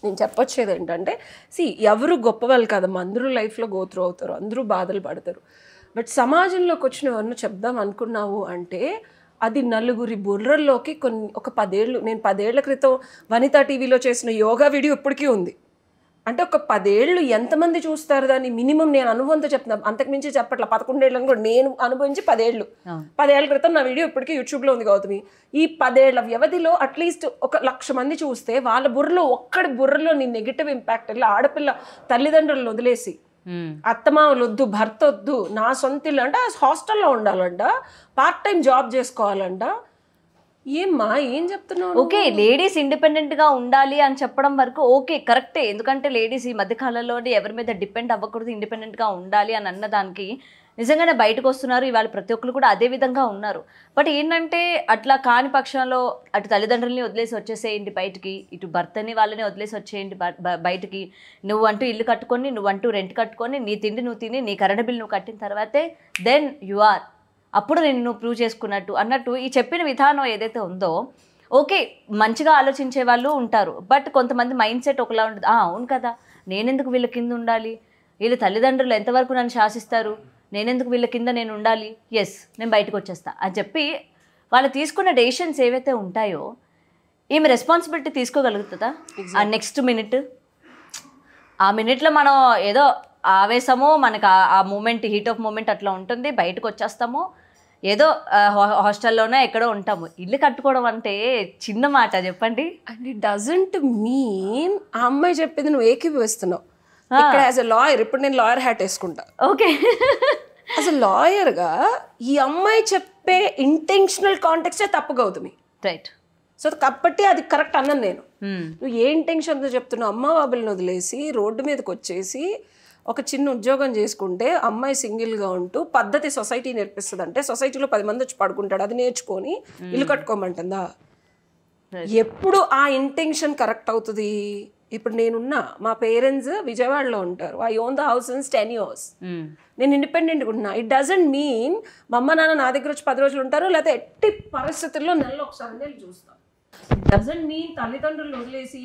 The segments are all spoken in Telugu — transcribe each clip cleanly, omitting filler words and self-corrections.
నేను చెప్పొచ్చేది ఏంటంటే ఎవరు గొప్ప వాళ్ళు కాదమ్మా, అందరూ లైఫ్లో గోత్రూ అవుతారు, అందరూ బాధలు పడతారు. బట్ సమాజంలోకి వచ్చిన ఎవరినో చెప్దాం అనుకున్నావు అంటే అది నలుగురి బుర్రల్లోకి ఒక 10 ఏళ్ళు, నేను 10 ఏళ్ల క్రితం వనితా టీవీలో చేసిన యోగా వీడియో ఇప్పటికీ ఉంది. అంటే ఒక 10 ఏళ్ళు ఎంతమంది చూస్తారు దాన్ని? మినిమం నేను అనుభవంతో చెప్తున్నాను, అంతకుమించి చెప్పట్ల. 11 ఏళ్ళని కూడా నేను అనుభవించి 10 ఏళ్ళు, 10 ఏళ్ల క్రితం నా వీడియో ఇప్పటికీ యూట్యూబ్లో ఉంది గౌతమి. ఈ 10 ఏళ్ల వ్యవధిలో అట్లీస్ట్ 1,00,000 మంది చూస్తే వాళ్ళ బుర్రలో ఒక్కడి బుర్రలో నీ నెగిటివ్ ఇంపాక్ట్ వెళ్ళి ఆడపిల్ల తల్లిదండ్రులను వదిలేసి అత్తమామలు వద్దు, భర్త వద్దు, నా సొంత ఇల్లు అంట, హాస్టల్లో ఉండాలంట, పార్ట్ టైం జాబ్ చేసుకోవాలంట. ఏమ్మా ఏం చెప్తున్నావు? ఓకే, లేడీస్ ఇండిపెండెంట్ గా ఉండాలి అని చెప్పడం వరకు ఓకే, కరెక్టే. ఎందుకంటే లేడీస్ ఈ మధ్య కాలంలో ఎవరి మీద డిపెండ్ అవ్వకూడదు, ఇండిపెండెంట్ గా ఉండాలి అని అన్నదానికి నిజంగానే బయటకు వస్తున్నారు. ఇవాళ ప్రతి ఒక్కరు కూడా అదే విధంగా ఉన్నారు. బట్ ఏంటంటే అట్లా కాని పక్షంలో అటు తల్లిదండ్రులని వదిలేసి వచ్చేసేయండి బయటికి, ఇటు భర్తని వాళ్ళని వదిలేసి వచ్చేయండి బయటికి, నువ్వంటూ ఇల్లు కట్టుకొని, నువ్వంటూ రెంట్ కట్టుకొని, నీ తిండి నువ్వు తిని, నీ కరెంట్ బిల్ నువ్వు కట్టిన తర్వాతే దెన్ యు ఆర్, అప్పుడు నేను నువ్వు ప్రూవ్ చేసుకున్నట్టు అన్నట్టు ఈ చెప్పిన విధానం ఏదైతే ఉందో ఓకే, మంచిగా ఆలోచించే వాళ్ళు ఉంటారు. బట్ కొంతమంది మైండ్ సెట్ ఒకలా ఉంటుంది. అవును కదా, నేనెందుకు వీళ్ళ కింద ఉండాలి, వీళ్ళ తల్లిదండ్రులు ఎంతవరకు నన్ను శాసిస్తారు, నేనెందుకు వీళ్ళ కింద నేను ఉండాలి, ఎస్ నేను బయటకు వచ్చేస్తా అని చెప్పి వాళ్ళు తీసుకున్న డెసిషన్స్ ఏవైతే ఉంటాయో ఈమె రెస్పాన్సిబిలిటీ తీసుకోగలుగుతుందా? ఆ నెక్స్ట్ మినిట్, ఆ మినిట్లో మనం ఏదో ఆవేశమో మనకు ఆ మూమెంట్, హీట్ ఆఫ్ మూమెంట్ అట్లా ఉంటుంది, బయటకు వచ్చేస్తాము, ఏదో హాస్టల్లోనే ఎక్కడో ఉంటాము. ఇల్లు కట్టుకోవడం అంటే చిన్న మాట చెప్పండి. అండ్ ఇట్ డజంట్ మీన్ ఆ అమ్మాయి చెప్పింది నువ్వు ఏకీభవిస్తున్నావు. ఇక్కడ యాజ్ ఎ లాయర్, ఇప్పుడు నేను లాయర్ హ్యాట్ వేసుకుంటా. ఓకే, యాజ్ ఎ లాయర్గా ఈ అమ్మాయి చెప్పే ఇంటెన్షనల్ కాంటెక్స్టే తప్పుగా అవుతుంది. రైట్. సో కాబట్టి అది కరెక్ట్ అన్నాను నేను. నువ్వు ఏ ఇంటెన్షన్తో చెప్తున్నావు? అమ్మ బాబులను వదిలేసి రోడ్డు మీదకి వచ్చేసి ఒక చిన్న ఉద్యోగం చేసుకుంటే అమ్మాయి సింగిల్గా ఉంటూ పద్ధతి సొసైటీ నేర్పిస్తుంది అంటే సొసైటీలో 10 మంది వచ్చి పడుకుంటాడు, అది నేర్చుకొని ఇల్లు కట్టుకోమంటుందా? ఎప్పుడు ఆ ఇంటెన్షన్ కరెక్ట్ అవుతుంది? ఇప్పుడు నేనున్నా, మా పేరెంట్స్ విజయవాడలో ఉంటారు, I own the house since 10 years, నేను ఇండిపెండెంట్గా ఉన్నా. ఇట్ డజంట్ మీన్ మా అమ్మ నాన్న నా దగ్గర వచ్చి 10 రోజులు ఉంటారు, లేకపోతే ఎట్టి పరిస్థితుల్లో నెలలో ఒకసారి నేను చూస్తాను. ఇట్ డజంట్ మీన్ తల్లిదండ్రులు వదిలేసి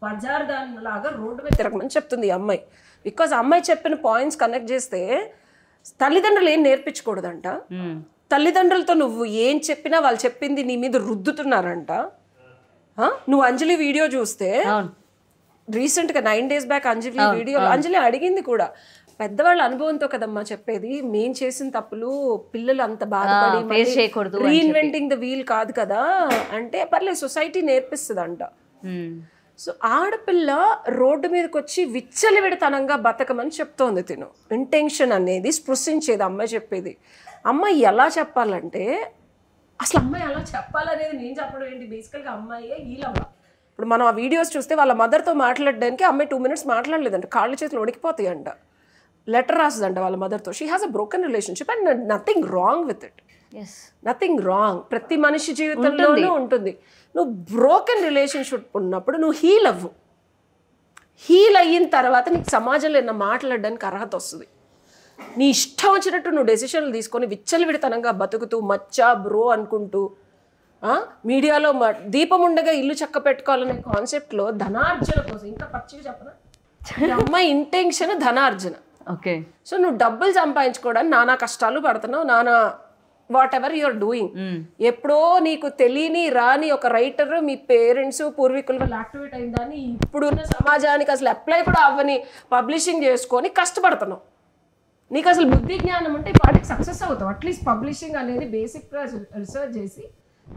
బజార్ దాని లాగా రోడ్డు మీద తిరగమని చెప్తుంది ఈ అమ్మాయి. బికాజ్ అమ్మాయి చెప్పిన పాయింట్స్ కనెక్ట్ చేస్తే తల్లిదండ్రులు ఏం నేర్పించకూడదంట, తల్లిదండ్రులతో నువ్వు ఏం చెప్పినా వాళ్ళు చెప్పింది నీ మీద రుద్దుతున్నారంట. నువ్వు అంజలి వీడియో చూస్తే రీసెంట్గా 9 days బ్యాక్ అంజలి వీడియోలో అంజలి అడిగింది కూడా, పెద్దవాళ్ళ అనుభవంతో కదమ్మా చెప్పేది, మేం చేసిన తప్పులు పిల్లలు అంత బాధపడి రీఇన్వెంటింగ్ ద వీల్ కాదు కదా అంటే, పర్లేదు సొసైటీ నేర్పిస్తుందంట. సో ఆడపిల్ల రోడ్డు మీదకి వచ్చి విచ్చలవిడతనంగా బతకమని చెప్తోంది తిను. ఇంటెన్షన్ అనేది స్పృశించేది అమ్మాయి చెప్పేది. అమ్మాయి ఎలా చెప్పాలంటే, అసలు అమ్మాయి ఎలా చెప్పాలనేది నేను చెప్పడం ఏంటి, బేసికల్గా అమ్మాయే ఈలవ్వ. ఇప్పుడు మనం ఆ వీడియోస్ చూస్తే వాళ్ళ మదర్తో మాట్లాడడానికి అమ్మాయి 2 minutes మాట్లాడలేదంట, కాళ్ళు చేతులు ఉడికిపోతాయి అంట, లెటర్ రాస్తుందంట వాళ్ళ మదర్తో. She has a broken relationship and nothing wrong with it, nothing wrong. ప్రతి మనిషి జీవితంలోనూ ఉంటుంది. నువ్వు బ్రోకెన్ రిలేషన్షిప్ ఉన్నప్పుడు నువ్వు హీల్ అవ్వు. హీల్ అయిన తర్వాత నీకు సమాజంలో ఏమైనా మాట్లాడడానికి అర్హత వస్తుంది. నీ ఇష్టం వచ్చినట్టు నువ్వు డెసిషన్లు తీసుకొని విచ్చలవిడితనంగా బతుకుతూ మచ్చా బ్రో అనుకుంటూ మీడియాలో దీపం ఉండగా ఇల్లు చక్క పెట్టుకోవాలనే కాన్సెప్ట్లో ధనార్జన కోసం, ఇంకా పచ్చిగా చెప్పనా, అమ్మాయి ఇంటెన్షన్ ధనార్జన. ఓకే, సో నువ్వు డబ్బులు సంపాదించుకోవడానికి నానా కష్టాలు పడుతున్నావు, నానా వాట్ ఎవర్ యూఆర్ డూయింగ్. ఎప్పుడో నీకు తెలియని రాని ఒక రైటర్ మీ పేరెంట్స్ పూర్వీకుల వల్ల యాక్టివేట్ అయిందని ఇప్పుడున్న సమాజానికి అసలు అప్లై కూడా అవ్వని పబ్లిషింగ్ చేసుకొని కష్టపడుతున్నావు. నీకు అసలు బుద్ధి జ్ఞానం ఉంటే ఈ పాటికి సక్సెస్ అవుతావు. అట్లీస్ట్ పబ్లిషింగ్ అనేది బేసిక్ రీసెర్చ్ చేసి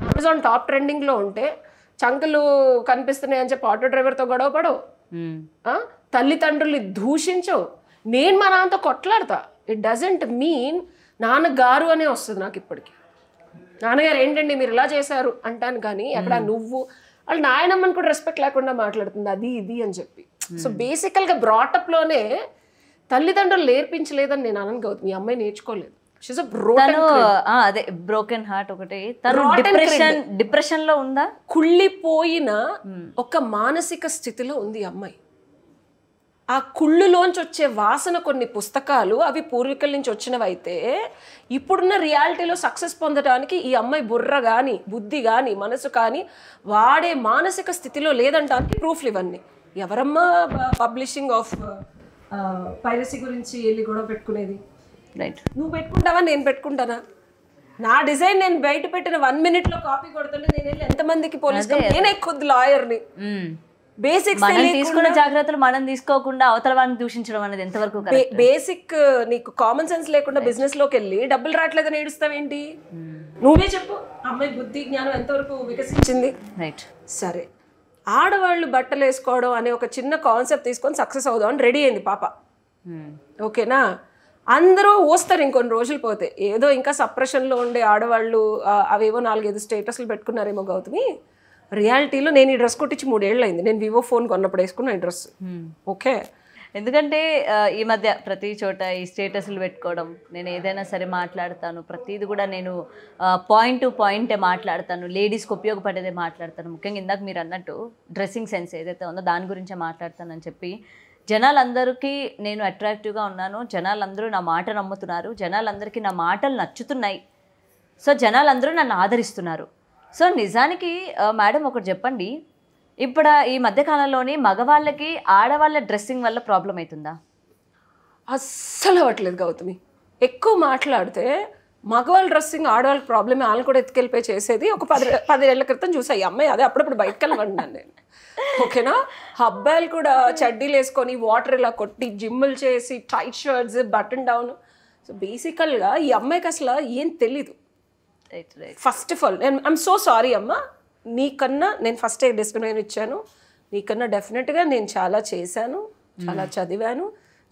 అమెజాన్ టాప్ ట్రెండింగ్లో ఉంటే చంకలు కనిపిస్తున్నాయి అని చెప్పి ఆటో డ్రైవర్తో గొడవ పడవు, తల్లిదండ్రుల్ని దూషించవు. నేను మా నాన్నతో కొట్లాడతా. ఇట్ డజంట్ మీన్ నాన్నగారు అనే వస్తుంది నాకు ఇప్పటికి. నాన్నగారు ఏంటండి మీరు ఇలా చేశారు అంటాను, కానీ అక్కడ నువ్వు వాళ్ళు నాయనమ్మని కూడా రెస్పెక్ట్ లేకుండా మాట్లాడుతుంది అది ఇది అని చెప్పి. సో బేసికల్గా బ్రాటప్లోనే తల్లిదండ్రులు నేర్పించలేదని నేను అనను గౌతమి, ఈ అమ్మాయి నేర్చుకోలేదు. అదే బ్రోకెన్ హార్ట్ ఒకటి, డిప్రెషన్ లో ఉందా, కుళ్ళిపోయిన ఒక మానసిక స్థితిలో ఉంది అమ్మాయి. ఆ కుళ్ళులోంచి వచ్చే వాసన కొన్ని పుస్తకాలు అవి పూర్వీకుల నుంచి వచ్చినవి అయితే ఇప్పుడున్న రియాలిటీలో సక్సెస్ పొందడానికి ఈ అమ్మాయి బుర్ర కానీ బుద్ధి కానీ మనసు కానీ వాడే మానసిక స్థితిలో లేదంటానికి ప్రూఫ్లు ఇవన్నీ. ఎవరమ్మా పబ్లిషింగ్ ఆఫ్ పైరసీ గురించి వెళ్ళి గొడవ పెట్టుకునేది? రైట్. నువ్వు పెట్టుకుంటావా, నేను పెట్టుకుంటానా? నా డిజైన్ నేను బయట పెట్టిన 1 minute కాపీ కొడుతుంటే నేను వెళ్ళి ఎంతమందికి పోలీస్ నేను ఎక్కువ లాయర్ని. బేసిక్స్ తీసుకున్న జాగ్రత్తలు మనం తీసుకోకుండా అవతల వారిని దూషించడం అనేది ఎంతవరకు బేసిక్ నీకు కామన్ సెన్స్ లేకుండా బిజినెస్ లోకి వెళ్ళి డబ్బులు రావట్లేదని ఏడుస్తావేంటి? నువ్వే చెప్పు, అమ్మాయి బుద్ధి జ్ఞానం ఎంతవరకు వికసించింది? రైట్. సరే, ఆడవాళ్ళు బట్టలు వేసుకోవడం అనే ఒక చిన్న కాన్సెప్ట్ తీసుకొని సక్సెస్ అవుదాం అని రెడీ అయింది పాప. ఓకేనా? అందరూ వస్తారు ఇంకొన్ని రోజులు పోతే. ఏదో ఇంకా సప్రెషన్లో ఉండే ఆడవాళ్ళు అవేవో 4-5 స్టేటస్లు పెట్టుకున్నారేమో గౌతమి. రియాలిటీలో నేను ఈ డ్రెస్ కొట్టించి 3 ఏళ్ళు అయింది. నేను వివో ఫోన్ కొన్నప్పుడు వేసుకున్న ఈ డ్రెస్. ఓకే. ఎందుకంటే ఈ మధ్య ప్రతి చోట ఈ స్టేటస్లు పెట్టుకోవడం, నేను ఏదైనా సరే మాట్లాడతాను, ప్రతిది కూడా నేను పాయింట్ టు పాయింటే మాట్లాడతాను, లేడీస్కి ఉపయోగపడేదే మాట్లాడతాను. ముఖ్యంగా ఇందాక మీరు అన్నట్టు డ్రెస్సింగ్ సెన్స్ ఏదైతే ఉందో దాని గురించే మాట్లాడతానని చెప్పి జనాలందరికీ నేను అట్రాక్టివ్గా ఉన్నాను, జనాలందరూ నా మాట నమ్ముతున్నారు, జనాలందరికీ నా మాటలు నచ్చుతున్నాయి, సో జనాలందరూ నన్ను ఆదరిస్తున్నారు. సో నిజానికి మేడం ఒకటి చెప్పండి, ఇప్పుడు ఈ మధ్యకాలంలోని మగవాళ్ళకి ఆడవాళ్ళ డ్రెస్సింగ్ వల్ల ప్రాబ్లం అవుతుందా? అస్సలు అవ్వట్లేదు గౌతమి. ఎక్కువ మాట్లాడితే మగవాళ్ళ డ్రెస్సింగ్ ఆడవాళ్ళకి ప్రాబ్లమే, వాళ్ళు కూడా ఎత్తుకెళ్ళిపోయి చేసేది ఒక 10 ఏళ్ల క్రితం చూసా. ఈ అమ్మాయి అదే అప్పుడప్పుడు బయటకు వెళ్ళమన్నాను నేను. ఓకేనా? అబ్బాయిలు కూడా చడ్డీలు వేసుకొని వాటర్ ఇలా కొట్టి జిమ్ములు చేసి tight shirts button down. So బేసికల్గా ఈ అమ్మాయికి అసలు ఏం తెలీదు. First of all I'm so sorry అమ్మ, నీకన్నా నేను ఫస్ట్ డిస్క్రిమినేషన్ ఇచ్చాను. నీకన్నా డెఫినెట్గా నేను చాలా చేశాను, చాలా చదివాను.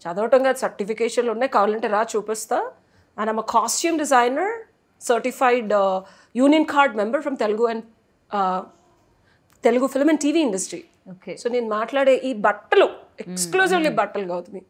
చదవటంగా సర్టిఫికేషన్లు ఉన్నాయి, కావాలంటే రా చూపిస్తా. And I'm a costume designer, certified union card member from Telugu film and TV industry. Okay. So నేను మాట్లాడే ఈ బట్టలు ఎక్స్క్లూజివ్లీ బట్టలు గౌతమి.